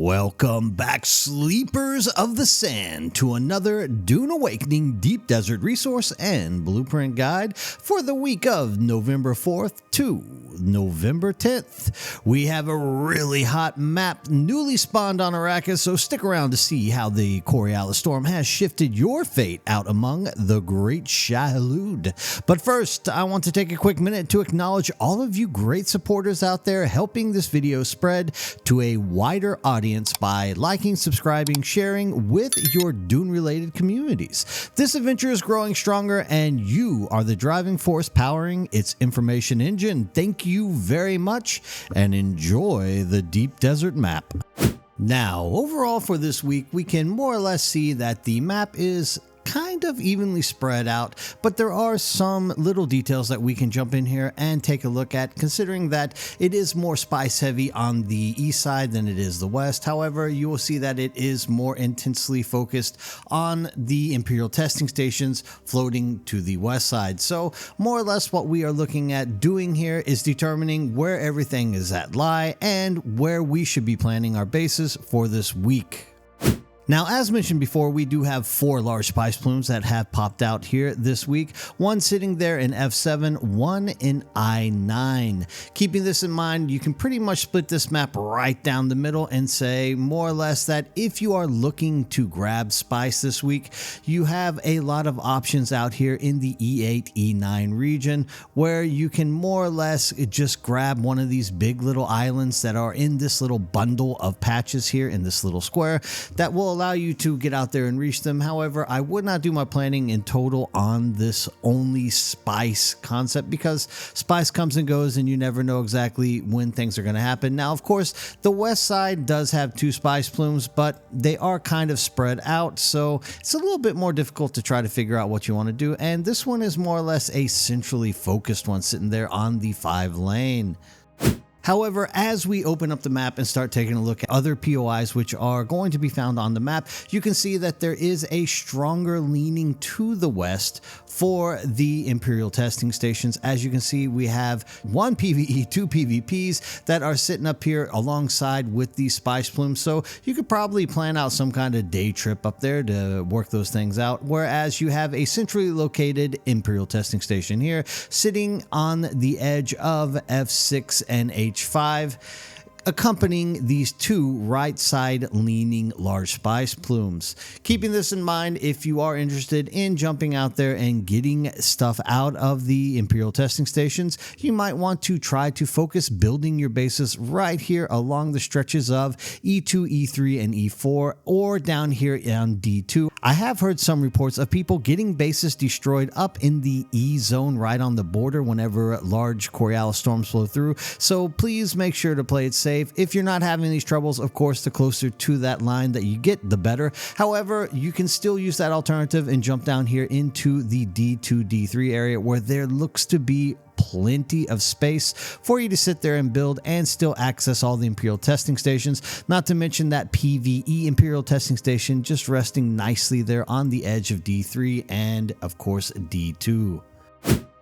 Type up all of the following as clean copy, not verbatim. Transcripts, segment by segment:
Welcome back, Sleepers of the Sand, to another Dune Awakening Deep Desert Resource and Blueprint Guide for the week of November 4th to November 10th. We have a really hot map newly spawned on Arrakis, so stick around to see how the Coriolis storm has shifted your fate out among the Great Shahalood. But first, I want to take a quick minute to acknowledge all of you great supporters out there helping this video spread to a wider audience by liking, subscribing, sharing with your Dune-related communities. This adventure is growing stronger, and you are the driving force powering its information engine. Thank you very much, and enjoy the Deep Desert map. Now, overall for this week, we can more or less see that the map is kind of evenly spread out, but there are some little details that we can jump in here and take a look at, considering that it is more spice heavy on the east side than it is the west. However, you will see that it is more intensely focused on the Imperial testing stations floating to the west side. So more or less what we are looking at doing here is determining where everything is at lie and where we should be planning our bases for this week. Now, as mentioned before, we do have 4 large spice plumes that have popped out here this week. One sitting there in F7, one in I9. Keeping this in mind, you can pretty much split this map right down the middle and say more or less that if you are looking to grab spice this week, you have a lot of options out here in the E8, E9 region where you can more or less just grab one of these big little islands that are in this little bundle of patches here in this little square that will allow you to get out there and reach them. However, I would not do my planning in total on this only spice concept because spice comes and goes and you never know exactly when things are going to happen. Now, of course, the west side does have 2 spice plumes, but they are kind of spread out, so it's a little bit more difficult to try to figure out what you want to do. And this one is more or less a centrally focused one sitting there on the 5 lane. However, as we open up the map and start taking a look at other POIs which are going to be found on the map, you can see that there is a stronger leaning to the west for the Imperial testing stations. As you can see, we have 1 PvE, 2 PvPs that are sitting up here alongside with these spice plumes. So you could probably plan out some kind of day trip up there to work those things out. Whereas you have a centrally located Imperial testing station here sitting on the edge of F6 and H5, accompanying these 2 right side leaning large spice plumes. Keeping this in mind, if you are interested in jumping out there and getting stuff out of the Imperial testing stations, you might want to try to focus building your bases right here along the stretches of E2, E3, and E4, or down here on D2. I have heard some reports of people getting bases destroyed up in the E zone right on the border whenever large Coriolis storms flow through, so please make sure to play it safe. If you're not having these troubles, of course, the closer to that line that you get, the better. However, you can still use that alternative and jump down here into the D2, D3 area where there looks to be plenty of space for you to sit there and build and still access all the Imperial testing stations, not to mention that PvE Imperial testing station just resting nicely there on the edge of D3 and, of course, D2.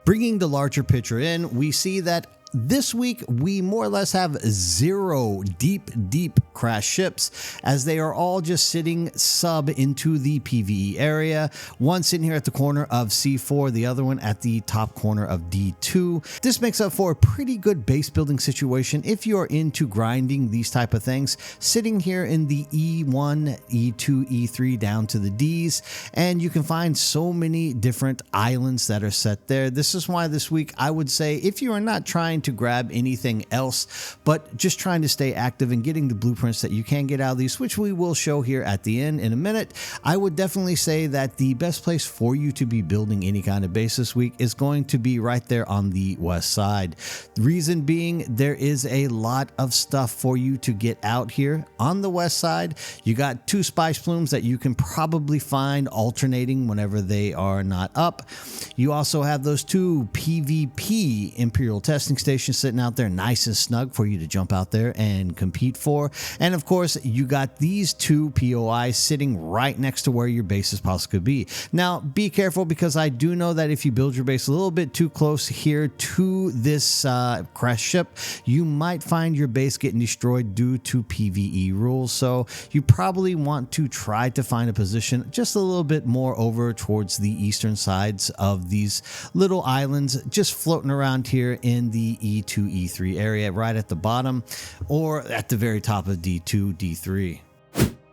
Bringing the larger picture in, we see that this week, we more or less have 0 deep crash ships, as they are all just sitting sub into the PvE area. One sitting here at the corner of C4, the other one at the top corner of D2. This makes up for a pretty good base building situation if you are into grinding these type of things, sitting here in the E1, E2, E3 down to the Ds, and you can find so many different islands that are set there. This is why this week I would say if you are not trying to grab anything else, but just trying to stay active and getting the blueprints that you can get out of these, which we will show here at the end in a minute, I would definitely say that the best place for you to be building any kind of base this week is going to be right there on the west side. The reason being, there is a lot of stuff for you to get out here on the west side. You got 2 spice plumes that you can probably find alternating whenever they are not up. You also have those 2 PvP Imperial testing stations station sitting out there nice and snug for you to jump out there and compete for. And of course, you got these two POIs sitting right next to where your bases possibly could be. Now, be careful, because I do know that if you build your base a little bit too close here to this crash ship, you might find your base getting destroyed due to PvE rules. So you probably want to try to find a position just a little bit more over towards the eastern sides of these little islands, just floating around here in the E2, E3 area, right at the bottom or at the very top of D2, D3.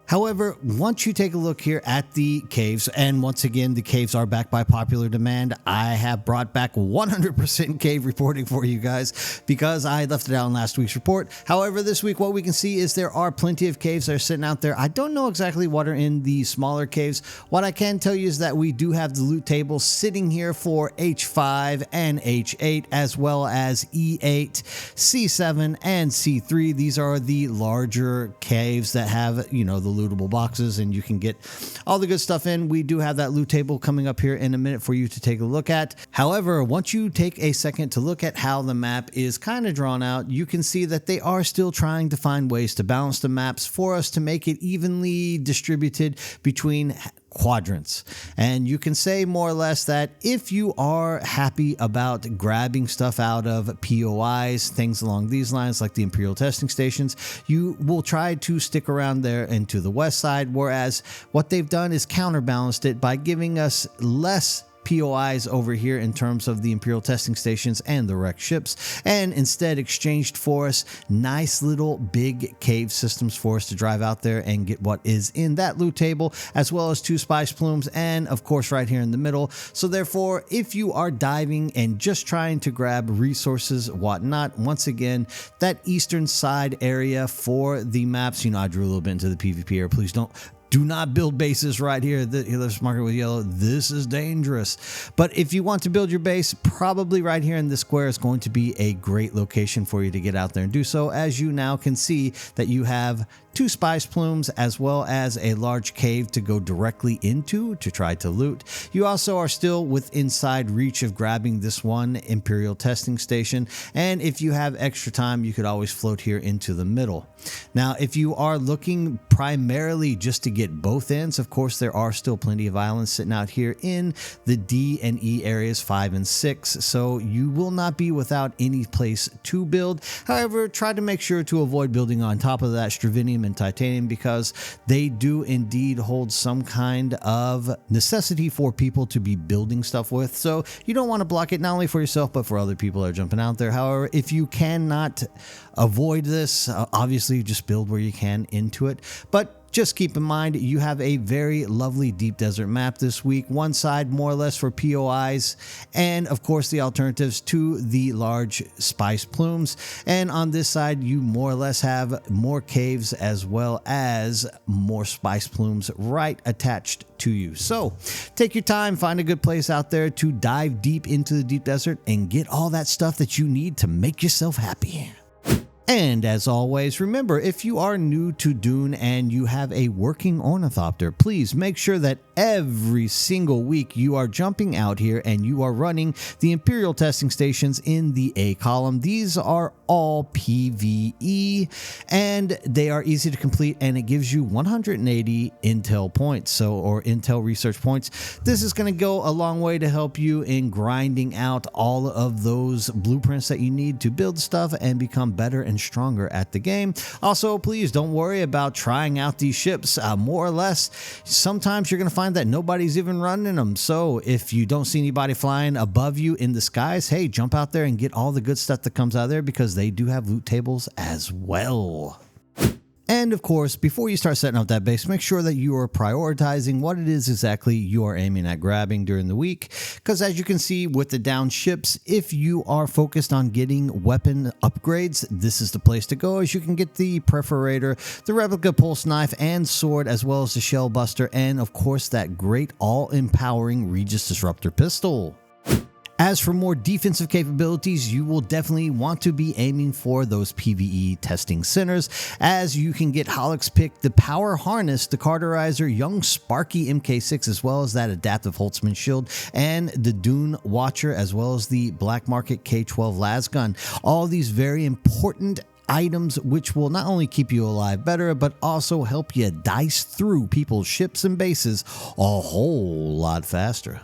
However, once you take a look here at the caves, and once again, the caves are back by popular demand, I have brought back 100% cave reporting for you guys because I left it out in last week's report. However, this week, what we can see is there are plenty of caves that are sitting out there. I don't know exactly what are in the smaller caves. What I can tell you is that we do have the loot table sitting here for H5 and H8, as well as E8, C7, and C3. These are the larger caves that have, you know, the lootable boxes, and you can get all the good stuff in. We do have that loot table coming up here in a minute for you to take a look at. However, once you take a second to look at how the map is kind of drawn out, you can see that they are still trying to find ways to balance the maps for us to make it evenly distributed between quadrants. And you can say more or less that if you are happy about grabbing stuff out of POIs, things along these lines like the Imperial testing stations, you will try to stick around there and to the west side, whereas what they've done is counterbalanced it by giving us less POIs over here in terms of the Imperial testing stations and the wrecked ships, and instead exchanged for us nice little big cave systems for us to drive out there and get what is in that loot table, as well as 2 spice plumes, and of course right here in the middle. So therefore, if you are diving and just trying to grab resources, whatnot, once again, that eastern side area for the maps, you know, I drew a little bit into the PvP here. Please do not build bases right here. Let's mark it with yellow. This is dangerous. But if you want to build your base, probably right here in this square is going to be a great location for you to get out there and do so, as you now can see that you have 2 spice plumes as well as a large cave to go directly into to try to loot. You also are still within inside reach of grabbing this one Imperial testing station, and if you have extra time, you could always float here into the middle. Now, if you are looking primarily just to get both ends, of course, there are still plenty of islands sitting out here in the D and E areas 5 and 6, so you will not be without any place to build. However, try to make sure to avoid building on top of that Stravinium and Titanium, because they do indeed hold some kind of necessity for people to be building stuff with, so you don't want to block it not only for yourself but for other people that are jumping out there. However, if you cannot avoid this, obviously just build where you can into it, but just keep in mind, you have a very lovely deep desert map this week. One side more or less for POIs, and of course the alternatives to the large spice plumes. And on this side, you more or less have more caves as well as more spice plumes right attached to you. So take your time, find a good place out there to dive deep into the deep desert and get all that stuff that you need to make yourself happy. And as always, remember, if you are new to Dune and you have a working ornithopter, please make sure that every single week you are jumping out here and you are running the Imperial testing stations in the A column. These are all PvE and they are easy to complete, and it gives you 180 intel points, or intel research points. This is going to go a long way to help you in grinding out all of those blueprints that you need to build stuff and become better and stronger at the game. Also, please don't worry about trying out these ships. More or less, sometimes you're going to find that nobody's even running them. So if you don't see anybody flying above you in the skies, hey, jump out there and get all the good stuff that comes out of there, because they do have loot tables as well. And of course, before you start setting up that base, make sure that you are prioritizing what it is exactly you are aiming at grabbing during the week. Because as you can see with the down ships, if you are focused on getting weapon upgrades, this is the place to go, as you can get the perforator, the replica pulse knife and sword, as well as the shell buster, and of course that great all-empowering Regis Disruptor pistol. As for more defensive capabilities, you will definitely want to be aiming for those PvE testing centers, as you can get Holix pick the Power Harness, the Carterizer, Young Sparky MK6, as well as that Adaptive Holtzman Shield, and the Dune Watcher, as well as the Black Market K12 Lasgun. All these very important items which will not only keep you alive better, but also help you dice through people's ships and bases a whole lot faster.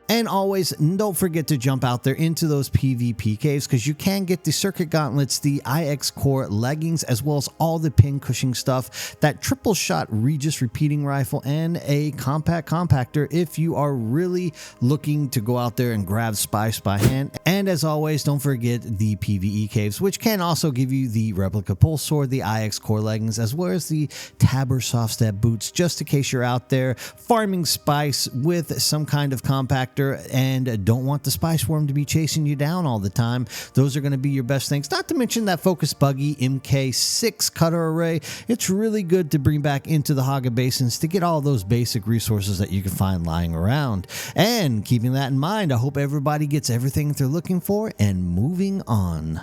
And always, don't forget to jump out there into those PvP caves, because you can get the circuit gauntlets, the IX core leggings, as well as all the pin cushioning stuff, that triple shot Regis repeating rifle, and a compact compactor if you are really looking to go out there and grab spice by hand. And as always, don't forget the PvE caves, which can also give you the replica pulse sword, the IX core leggings, as well as the Tabber soft step boots, just in case you're out there farming spice with some kind of compactor and don't want the spice worm to be chasing you down all the time. Those are going to be your best things. Not to mention that focus buggy MK6 cutter array. It's really good to bring back into the Haga basins to get all those basic resources that you can find lying around. And keeping that in mind, I hope everybody gets everything they're looking for and moving on.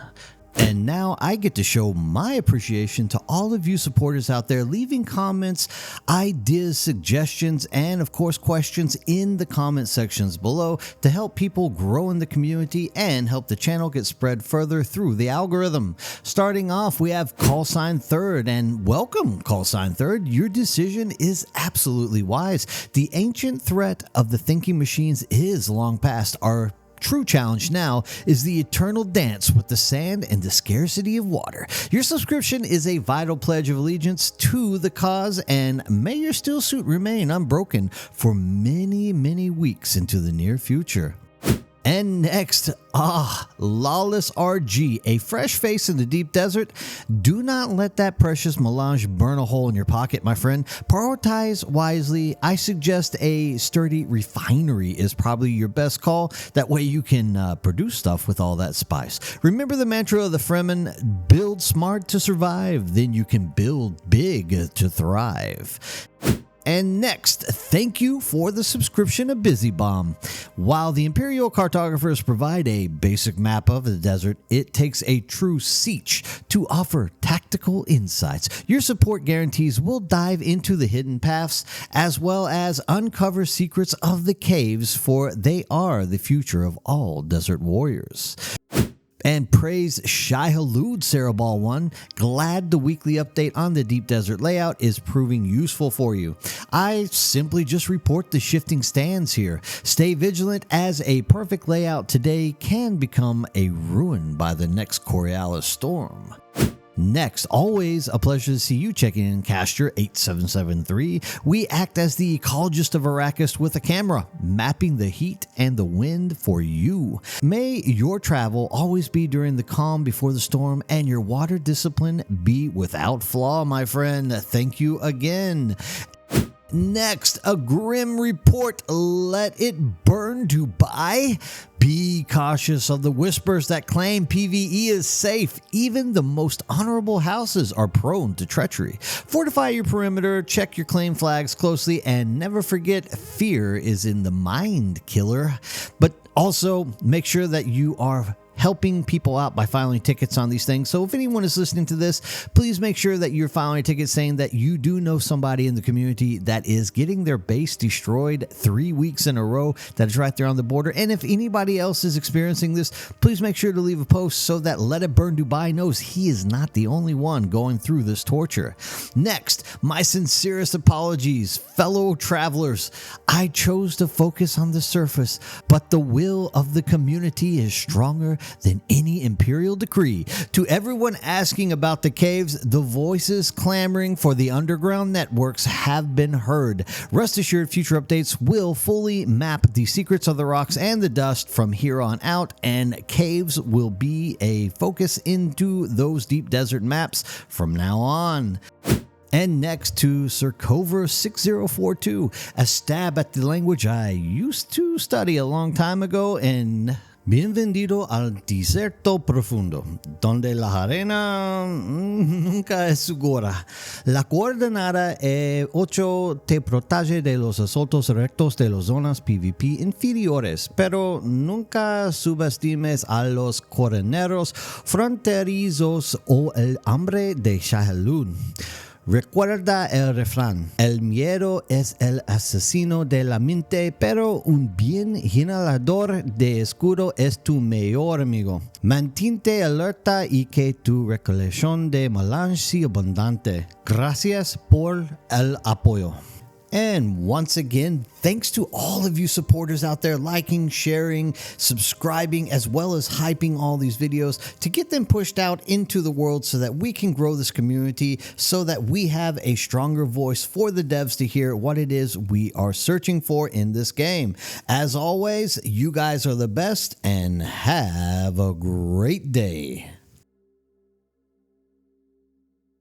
And now I get to show my appreciation to all of you supporters out there, leaving comments, ideas, suggestions, and of course questions in the comment sections below to help people grow in the community and help the channel get spread further through the algorithm. Starting off, we have Callsign Third, and welcome Callsign Third. Your decision is absolutely wise. The ancient threat of the thinking machines is long past. Our true challenge now is the eternal dance with the sand and the scarcity of water. Your subscription is a vital pledge of allegiance to the cause, and may your steel suit remain unbroken for many, many weeks into the near future. And next, Lawless RG, a fresh face in the deep desert. Do not let that precious melange burn a hole in your pocket, my friend. Prioritize wisely. I suggest a sturdy refinery is probably your best call. That way you can produce stuff with all that spice. Remember the mantra of the Fremen: build smart to survive, then you can build big to thrive. And next, thank you for the subscription of Busy Bomb. While the Imperial cartographers provide a basic map of the desert, it takes a true siege to offer tactical insights. Your support guarantees will dive into the hidden paths as well as uncover secrets of the caves, for they are the future of all desert warriors. And praise Shai Halud, Cereball 1. Glad the weekly update on the Deep Desert layout is proving useful for you. I simply just report the shifting stands here. Stay vigilant, as a perfect layout today can become a ruin by the next Coriolis storm. Next, always a pleasure to see you checking in, Caster8773. We act as the ecologist of Arrakis with a camera, mapping the heat and the wind for you. May your travel always be during the calm before the storm, and your water discipline be without flaw, my friend. Thank you again. Next, a grim report. Let it burn, Dubai. Be cautious of the whispers that claim PvE is safe. Even the most honorable houses are prone to treachery. Fortify your perimeter, check your claim flags closely, and never forget, fear is in the mind, killer. But also make sure that you are helping people out by filing tickets on these things. So if anyone is listening to this, please make sure that you're filing a ticket saying that you do know somebody in the community that is getting their base destroyed 3 weeks in a row. That is right there on the border. And if anybody else is experiencing this, please make sure to leave a post so that Let It Burn Dubai knows he is not the only one going through this torture. Next, my sincerest apologies, fellow travelers. I chose to focus on the surface, but the will of the community is stronger than any imperial decree. To everyone asking about the caves, the voices clamoring for the underground networks have been heard. Rest assured, future updates will fully map the secrets of the rocks and the dust from here on out, and caves will be a focus into those deep desert maps from now on. And next to Sircover 6042, a stab at the language I used to study a long time ago and Bienvenido al desierto profundo, donde la arena nunca es segura. La coordenada 8 te protege de los asaltos rectos de las zonas PvP inferiores, pero nunca subestimes a los coroneros fronterizos o el hambre de Shahalun. Recuerda el refrán, el miedo es el asesino de la mente, pero un bien generador de escudo es tu mejor amigo. Mantente alerta y que tu recolección de melange sea abundante. Gracias por el apoyo. And once again, thanks to all of you supporters out there liking, sharing, subscribing, as well as hyping all these videos to get them pushed out into the world so that we can grow this community, so that we have a stronger voice for the devs to hear what it is we are searching for in this game. As always, you guys are the best and have a great day.